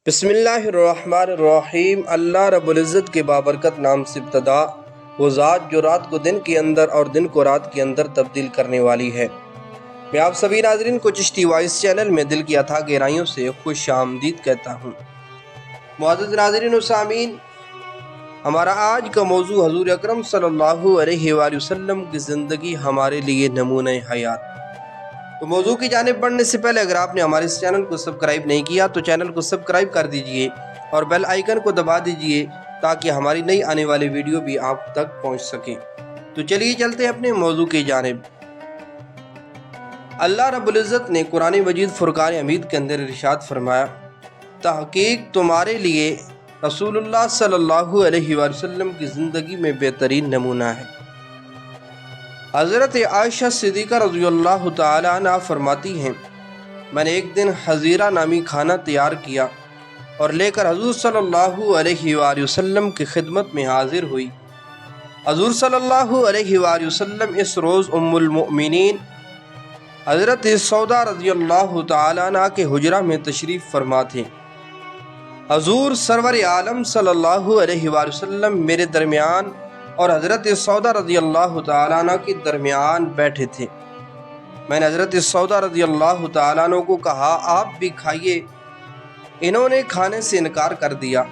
بسم اللہ الرحمن الرحیم۔ اللہ رب العزت کے بابرکت نام سے ابتدا۔ وہ ذات جو رات کو دن کے اندر اور دن کو رات کے اندر تبدیل کرنے والی ہے۔ میں آپ سبھی ناظرین کو چشتی وائس چینل میں دل کی اتھاہ گہرائیوں سے خوش آمدید کہتا ہوں۔ معزز ناظرین و سامعین، ہمارا آج کا موضوع حضور اکرم صلی اللہ علیہ وآلہ وسلم کی زندگی ہمارے لیے نمونہ حیات۔ تو موضوع کی جانب بڑھنے سے پہلے اگر آپ نے ہمارے اس چینل کو سبسکرائب نہیں کیا تو چینل کو سبسکرائب کر دیجئے اور بیل آئیکن کو دبا دیجئے تاکہ ہماری نئی آنے والی ویڈیو بھی آپ تک پہنچ سکے۔ تو چلیے چلتے ہیں اپنے موضوع کی جانب۔ اللہ رب العزت نے قرآن مجید فرقان حمید کے اندر ارشاد فرمایا، تحقیق تمہارے لیے رسول اللہ صلی اللہ علیہ وآلہ وسلم کی زندگی میں بہترین نمونہ ہے۔ حضرت عائشہ صدیقہ رضی اللہ تعالی عنہ فرماتی ہیں، میں نے ایک دن حزیرہ نامی کھانا تیار کیا اور لے کر حضور صلی اللہ علیہ وآلہ وسلم کی خدمت میں حاضر ہوئی۔ حضور صلی اللہ علیہ وآلہ وسلم اس روز ام المؤمنین حضرت سودا رضی اللہ تعالی عنہ کے حجرہ میں تشریف فرما تھے۔ حضور سرور عالم صلی اللہ علیہ وآلہ وسلم میرے درمیان اور حضرت سودا رضی اللہ تعالیٰ عنہ کے درمیان بیٹھے تھے۔ میں نے حضرت سودا رضی اللہ تعالیٰ عنہ کو کہا، آپ بھی کھائیے۔ انہوں نے کھانے سے انکار کر دیا۔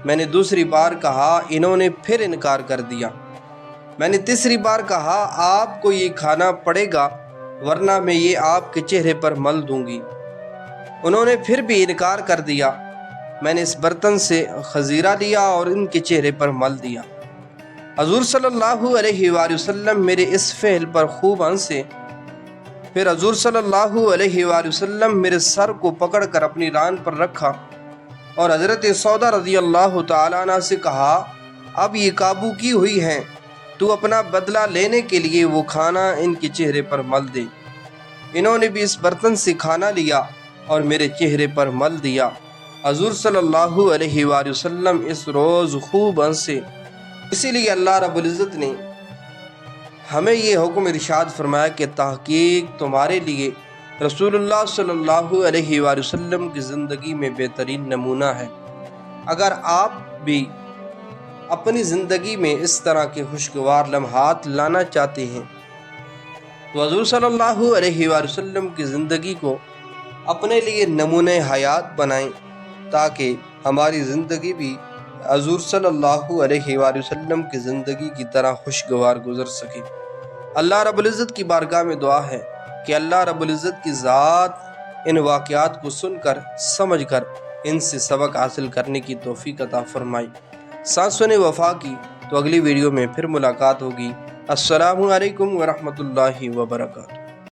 میں نے دوسری بار کہا، انہوں نے پھر انکار کر دیا۔ میں نے تیسری بار کہا، آپ کو یہ کھانا پڑے گا ورنہ میں یہ آپ کے چہرے پر مل دوں گی۔ انہوں نے پھر بھی انکار کر دیا۔ میں نے اس برتن سے خزیرہ لیا اور ان کے چہرے پر مل دیا۔ حضور صلی اللہ علیہ وآلہ وسلم میرے اس فعل پر خوب ہنسے۔ پھر حضور صلی اللہ علیہ وآلہ وسلم میرے سر کو پکڑ کر اپنی ران پر رکھا اور حضرت سودا رضی اللہ تعالیٰ عنہ سے کہا، اب یہ قابو کی ہوئی ہیں، تو اپنا بدلہ لینے کے لیے وہ کھانا ان کے چہرے پر مل دے۔ انہوں نے بھی اس برتن سے کھانا لیا اور میرے چہرے پر مل دیا۔ حضور صلی اللہ علیہ وآلہ وسلم اس روز خوب ہنسے۔ اسی لیے اللہ رب العزت نے ہمیں یہ حکم ارشاد فرمایا کہ تحقیق تمہارے لیے رسول اللہ صلی اللہ علیہ وآلہ وسلم کی زندگی میں بہترین نمونہ ہے۔ اگر آپ بھی اپنی زندگی میں اس طرح کے خوشگوار لمحات لانا چاہتے ہیں تو حضور صلی اللہ علیہ وآلہ وسلم کی زندگی کو اپنے لیے نمونہ حیات بنائیں تاکہ ہماری زندگی بھی حضور صلی اللہ علیہ وآلہ وسلم کی زندگی کی طرح خوشگوار گزر سکے۔ اللہ رب العزت کی بارگاہ میں دعا ہے کہ اللہ رب العزت کی ذات ان واقعات کو سن کر سمجھ کر ان سے سبق حاصل کرنے کی توفیق عطا فرمائے۔ سانسوں نے وفا کی تو اگلی ویڈیو میں پھر ملاقات ہوگی۔ السلام علیکم ورحمۃ اللہ وبرکاتہ۔